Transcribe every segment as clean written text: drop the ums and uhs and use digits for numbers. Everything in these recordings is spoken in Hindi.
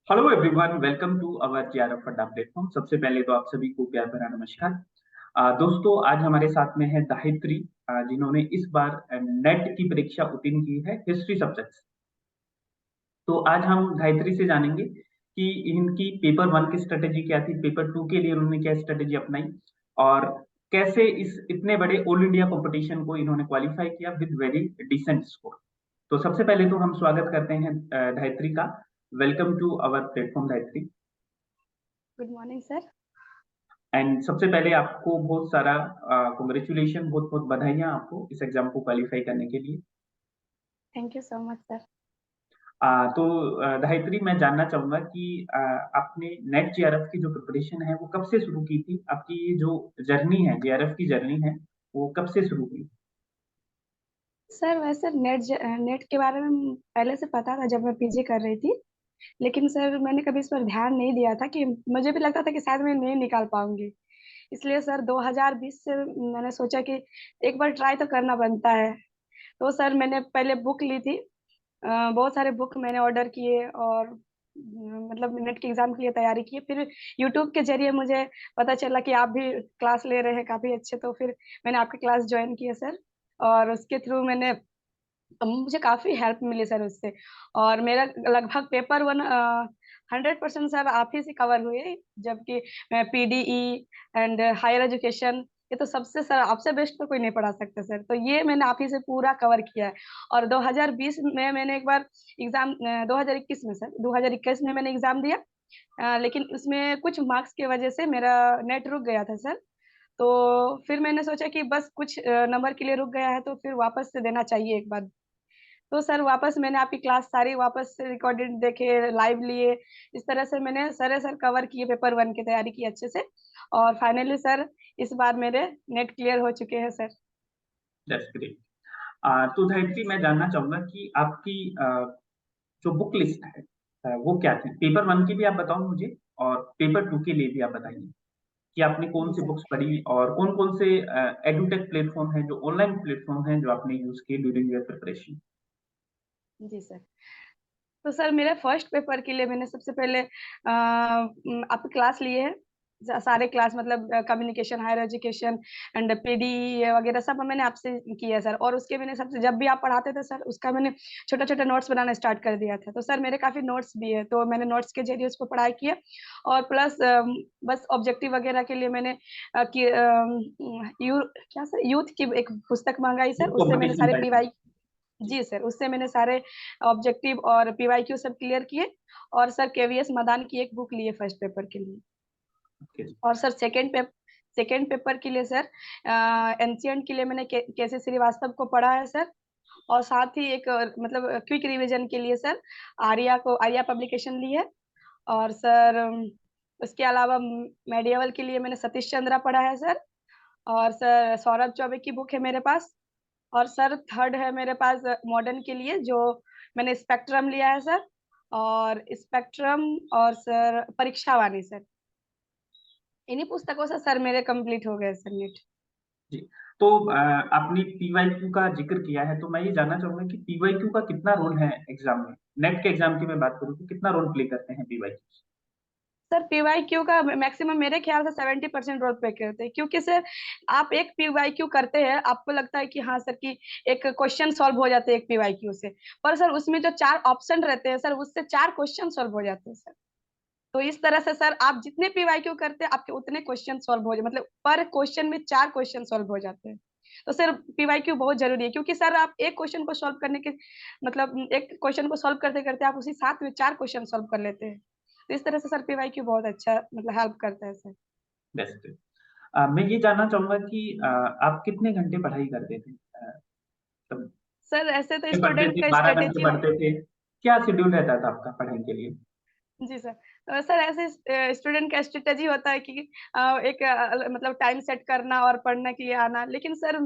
Hello everyone, welcome to our JRF Adda platform. सबसे पहले तो आप सभी को प्यार भरा नमस्कार। दोस्तों, आज हमारे साथ में है दाहित्री, जिन्होंने इस बार नेट की परीक्षा उत्तीर्ण की है हिस्ट्री सब्जेक्ट। तो आज हम गायत्री से जानेंगे कि इनकी पेपर वन की स्ट्रेटेजी क्या थी, पेपर टू के लिए उन्होंने क्या स्ट्रेटेजी अपनाई और कैसे इस इतने बड़े ऑल इंडिया कंपटीशन को इन्होंने क्वालिफाई किया विद वेरी डिसेंट स्कोर। तो सबसे पहले तो हम स्वागत करते हैं गायत्री का। Welcome to our platform Gayatri. Good morning sir. And सबसे पहले आपको बहुत सारा कॉन्ग्रेचुलेशन, बहुत बहुत बधाइयाँ आपको इस एग्जाम को क्वालिफाई करने के लिए। Thank you so much sir. तो गायत्री, मैं जानना चाहूंगा कि आपने नेट जेआरएफ की जो प्रिपरेशन है वो कब से शुरू की थी? आपकी ये जो जर्नी है, जेआरएफ की जर्नी है, वो कब से शुरू हुई? सर वैसे नेट के बारे में पहले से पता था जब मैं पीजी कर रही थी। लेकिन सर मैंने कभी इस पर ध्यान नहीं दिया था कि मुझे भी लगता था कि शायद मैं नहीं निकाल पाऊंगी। इसलिए सर 2020 से मैंने सोचा कि एक बार ट्राई तो करना बनता है। तो सर मैंने पहले बुक ली थी। बहुत सारे बुक मैंने ऑर्डर किए और मतलब नेट के एग्जाम के लिए तैयारी की। फिर यूट्यूब के जरिए मुझे पता चला कि आप भी क्लास ले रहे हैं काफी अच्छे, तो फिर मैंने आपकी क्लास ज्वाइन की है सर। और उसके थ्रू मैंने मुझे काफी हेल्प मिली सर उससे। और मेरा लगभग पेपर वन 100% सर आप ही से कवर हुए, जबकि मैं पीडीई एंड हायर एजुकेशन, ये तो सबसे सर आपसे बेस्ट तो कोई नहीं पढ़ा सकता सर, तो ये मैंने आप ही से पूरा कवर किया है। और 2020 में मैंने एक बार एग्जाम, 2021 में सर 2021 में मैंने एग्जाम दिया। लेकिन उसमें कुछ मार्क्स की वजह से मेरा नेट रुक गया था सर। तो फिर मैंने सोचा कि बस कुछ नंबर के लिए रुक गया है तो फिर वापस से देना चाहिए एक बार। तो सर वापस मैंने आपकी क्लास सारी वापस से रिकॉर्डेड देखे, लाइव लिए। इस तरह से मैंने सर कवर किए, पेपर वन की तैयारी की अच्छे से। और फाइनली सर इस बार मेरे नेट क्लियर हो चुके हैं सर। That's great. तो गायत्री, मैं जानना चाहूंगा कि आपकी जो बुक लिस्ट है वो क्या थी? पेपर वन की भी आप बताओ मुझे, और पेपर टू के लिए भी आप बताइए कि आपने कौन जी सी सर। बुक्स पढ़ी और कौन कौन से एडुटेक प्लेटफॉर्म हैं, जो ऑनलाइन प्लेटफॉर्म हैं, जो आपने यूज किए ड्यूरिंग योर प्रिपरेशन। जी सर। तो सर मेरे फर्स्ट पेपर के लिए मैंने सबसे पहले आपकी क्लास लिए है। सारे क्लास मतलब communication, higher education and PD वगैरह सब मैंने आपसे किया सर। और उसके मैंने सबसे, जब भी आप पढ़ाते थे सर, उसका मैंने छोटा छोटा नोट्स बनाना स्टार्ट कर दिया था। तो सर मेरे काफी नोट्स भी है, तो मैंने नोट्स के जरिए उसको पढ़ाई किया। और प्लस बस ऑब्जेक्टिव वगैरह के लिए मैंने क्या सर, यूथ की एक पुस्तक मंगाई सर, उससे मैंने कंपटीशन सारे टाइप। पीवाई। जी सर, उससे मैंने सारे ऑब्जेक्टिव और पीवाईक्यू सब क्लियर किए। और सर केवीएस मदान की एक बुक लिए फर्स्ट पेपर के लिए। ओके। और सर सेकेंड पेपर के लिए सर एनसीएंट के लिए मैंने केसी श्रीवास्तव को पढ़ा है सर। और साथ ही एक मतलब क्विक रिवीजन के लिए सर आर्या पब्लिकेशन ली है। और सर उसके अलावा मेडिएवल के लिए मैंने सतीश चंद्रा पढ़ा है सर। और सर सौरभ चौबे की बुक है मेरे पास। और सर थर्ड है मेरे पास मॉडर्न के लिए, जो मैंने स्पेक्ट्रम लिया है सर। और स्पेक्ट्रम और सर परीक्षावाणी सर, इन्हीं पुस्तकों से सर मेरे कंप्लीट हो गए सर नेट। जी। तो आपने पीवाईक्यू का जिक्र किया है, तो मैं ये जानना चाहूंगा कि पीवाईक्यू का कितना रोल है एग्जाम में? नेट के एग्जाम की मैं बात करूँ तो कितना रोल प्ले करते हैं पीवाईक्यू? सर पीवाईक्यू का मैक्सिमम मेरे ख्याल से 70% रोल प्ले करते हैं, क्योंकि सर आप एक पीवाईक्यू करते हैं, आपको लगता है कि हाँ सर की एक क्वेश्चन सॉल्व हो जाते हैं एक पीवाईक्यू से। पर सर उसमें जो 4 ऑप्शन रहते हैं सर, उससे 4 क्वेश्चन सॉल्व हो जाते हैं सर। तो इस तरह से सर आप जितने पीवाईक्यू करते हैं आपके उतने क्वेश्चन सॉल्व हो जाए, मतलब पर क्वेश्चन में 4 क्वेश्चन सॉल्व हो जाते हैं। तो सर पीवाईक्यू बहुत जरूरी है, क्योंकि सर आप एक क्वेश्चन को सॉल्व करने के मतलब एक क्वेश्चन को सॉल्व करते करते आप उसी साथ में 4 क्वेश्चन सॉल्व कर लेते हैं। तो इस तरह से सर पीवाईक्यू बहुत अच्छा मतलब हेल्प करता है सर। बेस्ट। मैं ये जानना चाहूंगा कि आप कितने घंटे पढ़ाई करते थे? तब सर ऐसे तो पढ़ते स्टूडेंट थे, का 12 घंटे स्ट्रेटेजी। पढ़ते थे? क्या शेड्यूल रहता था आपका पढ़ाई के लिए? जी सर। सर ऐसे स्टूडेंट का स्ट्रेटेजी होता है कि एक मतलब टाइम सेट करना और पढ़ने के लिए आना। लेकिन सर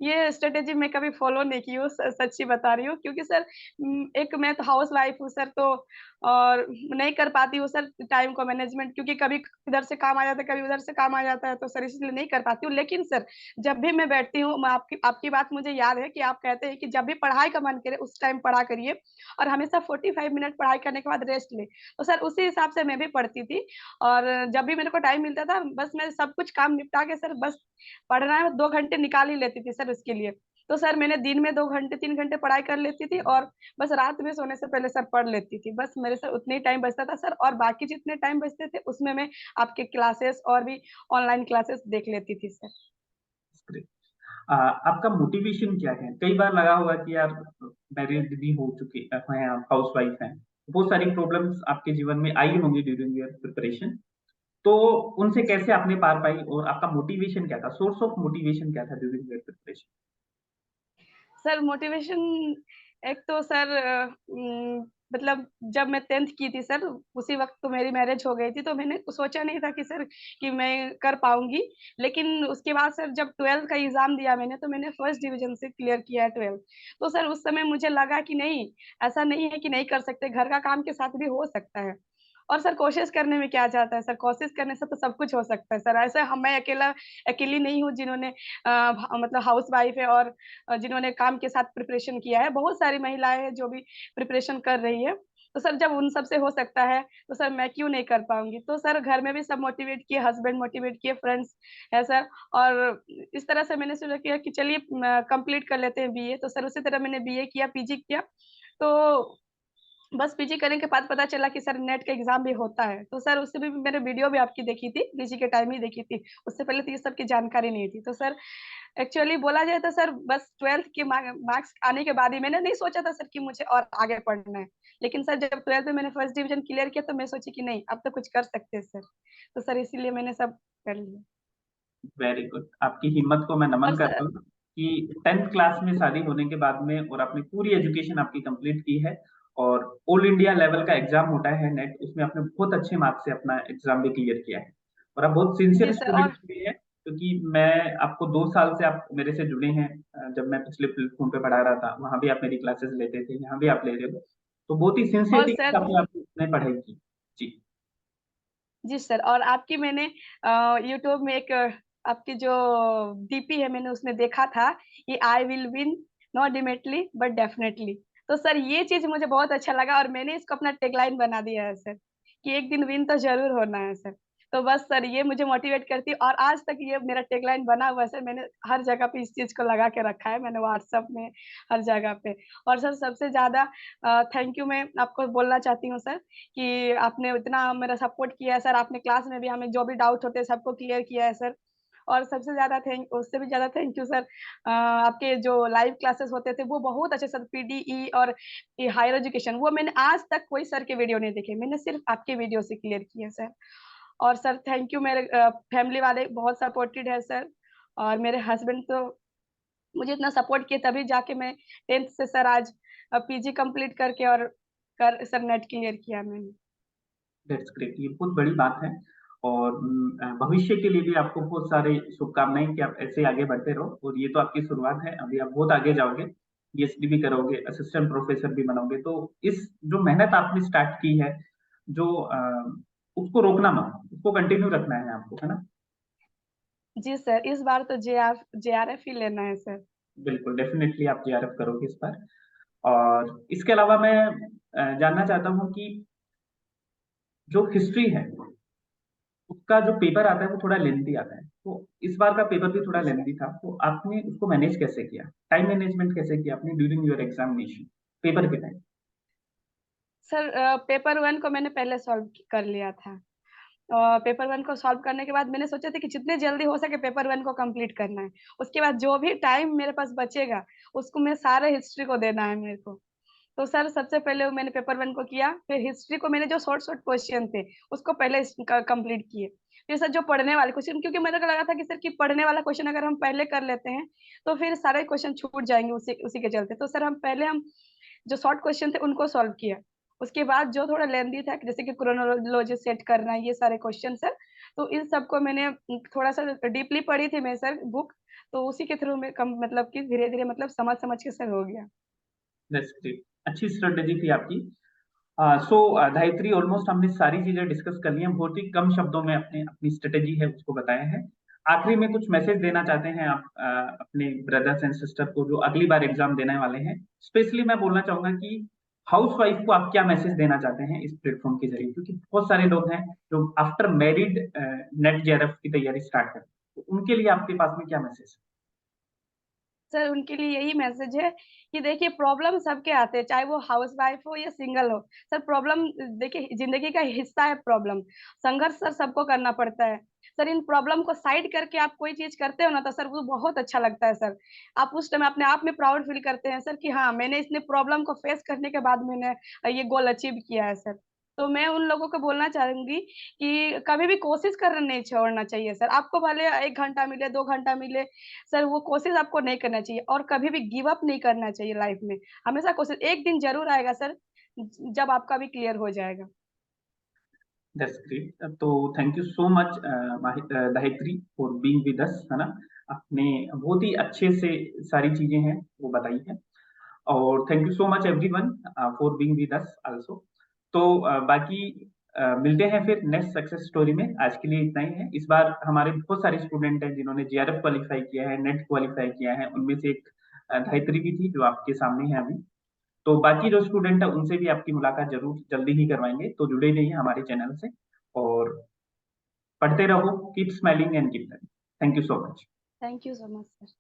ये स्ट्रेटेजी मैं कभी फॉलो नहीं की हूँ, सच्ची बता रही हूँ, क्योंकि सर एक मैं तो हाउस वाइफ हूँ सर, तो और नहीं कर पाती हूँ सर टाइम को मैनेजमेंट, क्योंकि कभी इधर से काम आ जाता है, कभी उधर से काम आ जाता है, तो सर इसलिए नहीं कर पाती हूँ। लेकिन सर जब भी मैं बैठती हूँ, मैं आपकी आपकी बात मुझे याद है कि आप कहते हैं कि जब भी पढ़ाई का मन करे उस टाइम पढ़ा करिए, और हमेशा 45 मिनट पढ़ाई करने के बाद रेस्ट ले। तो सर उसी हिसाब से मैं भी पढ़ती थी, और जब भी मेरे को टाइम मिलता था, बस मैं सब कुछ काम निपटा के सर बस पढ़ना है, 2 घंटे निकाल ही लेती थी सर उसके लिए। तो सर मैंने दिन में 2 घंटे 3 घंटे पढ़ाई कर लेती थी, और बस रात में सोने से पहले सर पढ़ लेती थी। बस मेरे सर उतने ही टाइम बचता था सर, और बाकी जितने टाइम बचते थे उसमें मैं आपके क्लासेस और भी ऑनलाइन क्लासेस देख लेती थी सर। Great. आपका मोटिवेशन क्या है? कई बार लगा होगा कि यार मैरिड भी हो चुके हैं, आप हाउस वाइफ हैं, बहुत सारी प्रॉब्लम्स आपके जीवन में आई होंगी ड्यूरिंग योर प्रिपरेशन, तो उनसे कैसे आपने पार पाई और आपका मोटिवेशन क्या था, सोर्स ऑफ मोटिवेशन क्या था during your preparation? Sir motivation, एक तो सर मतलब जब मैं 10th की थी सर, उसी वक्त तो मेरी मैरिज हो गई थी, तो मैंने सोचा नहीं था कि सर कि मैं कर पाऊंगी। लेकिन उसके बाद सर जब 12th का एग्जाम दिया मैंने, तो मैंने फर्स्ट डिवीजन से क्लियर किया है 12th। तो सर उस समय मुझे लगा कि नहीं, ऐसा नहीं है कि नहीं कर सकते, घर का काम के साथ भी हो सकता है। और सर कोशिश करने में क्या जाता है सर, कोशिश करने से तो सब कुछ हो सकता है सर। ऐसे हम मैं अकेली नहीं हूँ जिन्होंने मतलब हाउस वाइफ है, और जिन्होंने काम के साथ प्रिपरेशन किया है, बहुत सारी महिलाएं हैं जो भी प्रिपरेशन कर रही है। तो सर जब उन सब से हो सकता है, तो सर मैं क्यों नहीं कर पाऊंगी। तो सर घर में भी सब मोटिवेट किए, हस्बैंड मोटिवेट किए, फ्रेंड्स है सर। और इस तरह से मैंने सोचा किया कि चलिए कंप्लीट कर लेते हैं बीए। तो सर उसी तरह मैंने बीए किया, पीजी किया। तो बस पीजी करने के बाद पता चला कि सर नेट का एग्जाम भी होता है। तो सर उससे भी मैंने वीडियो भी आपकी देखी थी, पीजी के टाइम ही देखी थी, उससे पहले तो ये सब की जानकारी नहीं थी। तो सर एक्चुअली बोला जाए तो सर बस 12th के मार्क्स आने के बाद ही, मैंने नहीं सोचा था सर कि मुझे और आगे पढ़ना है। लेकिन सर जब 12th में मैंने फर्स्ट डिवीजन क्लियर किया, तो मैं सोची कि नहीं, अब तो कुछ कर सकते हैं सर। तो सर इसीलिए मैंने सब कर लिया। वेरी गुड, आपकी हिम्मत को मैं नमन और करता सर हूँ कि 10th क्लास में शादी होने के बाद में और आपने पूरी एजुकेशन आपकी कंप्लीट की है, और ऑल इंडिया लेवल का एग्जाम होता है नेट, उसमें आपने बहुत अच्छे मार्क्स से अपना एग्जाम भी क्लियर किया है, और आप बहुत जी सिंसियर सर। स्टूडेंट और भी हैं, क्योंकि मैं आपको 2 साल से आप मेरे से जुड़े हैं। जब मैं पिछले प्लेटफॉर्म पे पढ़ा रहा था, वहां भी आप मेरी क्लासेस लेते थे, यहाँ भी आप ले रहे हो, तो बहुत ही और सिंसियरिटी के सर साथ आपने पढ़ाई की। जी। जी सर, और आपकी मैंने यूट्यूब में एक आपकी जो डीपी है, मैंने उसमें देखा था कि I will win, not immediately but definitely. तो सर ये चीज मुझे बहुत अच्छा लगा, और मैंने इसको अपना टैगलाइन बना दिया है सर, कि एक दिन विन तो जरूर होना है सर। तो बस सर ये मुझे मोटिवेट करती है, और आज तक ये मेरा टैगलाइन बना हुआ है सर। मैंने हर जगह पे इस चीज को लगा के रखा है, मैंने व्हाट्सएप में, हर जगह पे। और सर सबसे ज्यादा थैंक यू मैं आपको बोलना चाहती हूँ सर, कि आपने इतना मेरा सपोर्ट किया है सर। आपने क्लास में भी हमें जो भी डाउट होते हैं सबको क्लियर किया है सर। और सबसे ज्यादा थैंक उससे भी ज्यादा थैंक यू सर, आपके जो लाइव क्लासेस होते थे वो बहुत अच्छे सर, पीडीई और हायर एजुकेशन, वो मैंने आज तक कोई सर के वीडियो नहीं देखे, मैंने सिर्फ आपके वीडियो से क्लियर किए सर। और सर थैंक यू, मेरे फैमिली वाले बहुत सपोर्टेड है सर। और मेरे हस्बैंड तो मुझे इतना सपोर्ट किए, तभी जाके मैं 10th से सर आज पीजी कंप्लीट करके और कर सर नेट क्लियर किया मैंने। दैट्स ग्रेट, ये बहुत बड़ी बात है, और भविष्य के लिए भी आपको बहुत सारे शुभकामनाएं कि आप ऐसे आगे बढ़ते रहो, और ये तो आपकी शुरुआत है, अभी आप बहुत आगे जाओगे, पीएचडी भी करोगे, असिस्टेंट प्रोफेसर भी बनोगे, तो इस जो मेहनत आपने स्टार्ट की है, जो उसको रोकना मत, उसको कंटिन्यू रखना है आपको, है ना? जी सर, इस बार तो जेआरएफ ही लेना है सर। बिल्कुल, डेफिनेटली आप जेआरएफ करोगे इस बार। और इसके अलावा मैं जानना चाहता हूँ कि जो हिस्ट्री है उसका जो पेपर आता है वो थोड़ा लेंथी आता है, तो इस बार का पेपर भी थोड़ा जी सर। लेंथी था, तो आपने उसको मैनेज कैसे किया, टाइम मैनेजमेंट कैसे किया आपने ड्यूरिंग योर एग्जामिनेशन, पेपर के टाइम? सर पेपर वन को मैंने पहले सॉल्व कर लिया था। पेपर वन को सॉल्व करने के बाद मैंने सोचा था कि जितने जल्दी हो सके पेपर वन को कंप्लीट करना है। उसके बाद जो भी टाइम मेरे पास बचेगा, उसको मैं सारे हिस्ट्री को देना है मेरे को। तो सर सबसे पहले वो मैंने पेपर वन को किया, फिर हिस्ट्री को मैंने जो शॉर्ट शॉर्ट क्वेश्चन थे उसको पहले कंप्लीट किए। फिर सर जो पढ़ने वाले क्वेश्चन, क्योंकि मेरे को लगा था कि सर कि पढ़ने वाला क्वेश्चन अगर हम पहले कर लेते हैं तो फिर सारे क्वेश्चन छूट जाएंगे उसी उसी के चलते। तो सर हम जो शॉर्ट क्वेश्चन थे उनको सॉल्व किया। उसके बाद जो थोड़ा लेंदी था, जैसे कि क्रोनोलॉजी सेट करना, ये सारे क्वेश्चन सर, तो इन सबको मैंने थोड़ा सा डीपली पढ़ी थी मैं सर बुक, तो उसी के थ्रू में कम मतलब कि धीरे धीरे मतलब समझ समझ के सर हो गया। दैट्स ग्रेट, अच्छी स्ट्रेटेजी थी आपकी। गायत्री, ऑलमोस्ट हमने सारी चीजें डिस्कस कर ली हैं, बहुत ही कम शब्दों में अपने अपनी स्ट्रेटेजी है उसको बताया है। आखिरी में कुछ मैसेज देना चाहते हैं आप अपने ब्रदर्स एंड सिस्टर को जो अगली बार एग्जाम देने वाले हैं? स्पेशली मैं बोलना चाहूंगा कि हाउस वाइफ को आप क्या मैसेज देना चाहते हैं इस प्लेटफॉर्म के जरिए, क्योंकि बहुत सारे लोग हैं जो आफ्टर मैरिड नेट जेआरएफ की तैयारी स्टार्ट करें, तो उनके लिए आपके पास में क्या मैसेज? सर उनके लिए यही मैसेज है कि देखिए प्रॉब्लम सबके आते हैं, चाहे वो हाउस वाइफ हो या सिंगल हो। सर प्रॉब्लम देखिए जिंदगी का हिस्सा है प्रॉब्लम, संघर्ष सर सबको करना पड़ता है। सर इन प्रॉब्लम को साइड करके आप कोई चीज करते हो ना तो सर वो बहुत अच्छा लगता है सर। आप उस टाइम अपने आप में प्राउड फील करते हैं सर कि हाँ मैंने इसने प्रॉब्लम को फेस करने के बाद मैंने ये गोल अचीव किया है सर। तो मैं उन लोगों को बोलना चाहूंगी कि कभी भी कोशिश करना नहीं छोड़ना चाहिए सर। आपको भले 1 घंटा मिले 2 घंटा मिले, सर वो कोशिश आपको नहीं करना चाहिए और कभी भी गिव अप नहीं करना चाहिए लाइफ में। हमेशा कोशिश, एक दिन जरूर आएगा सर जब आपका भी क्लियर हो जाएगा। That's great. तो thank you so much Gayatri for being with us, है ना। आपने बहुत ही अच्छे से सारी चीजें हैं वो बताई है। और thank you so much everyone for being with us also. तो बाकी मिलते हैं फिर नेक्स्ट सक्सेस स्टोरी में। आज के लिए इतना ही है। इस बार हमारे बहुत सारे स्टूडेंट हैं जिन्होंने जेआरएफ क्वालिफाई किया है, नेट क्वालिफाई किया है, उनमें से एक गायत्री भी थी जो आपके सामने है अभी। तो बाकी जो स्टूडेंट है उनसे भी आपकी मुलाकात जरूर जल्दी ही करवाएंगे, तो जुड़े रहिए हमारे चैनल से और पढ़ते रहो, keep smiling and keep learning. Thank you so much. Thank you so much sir.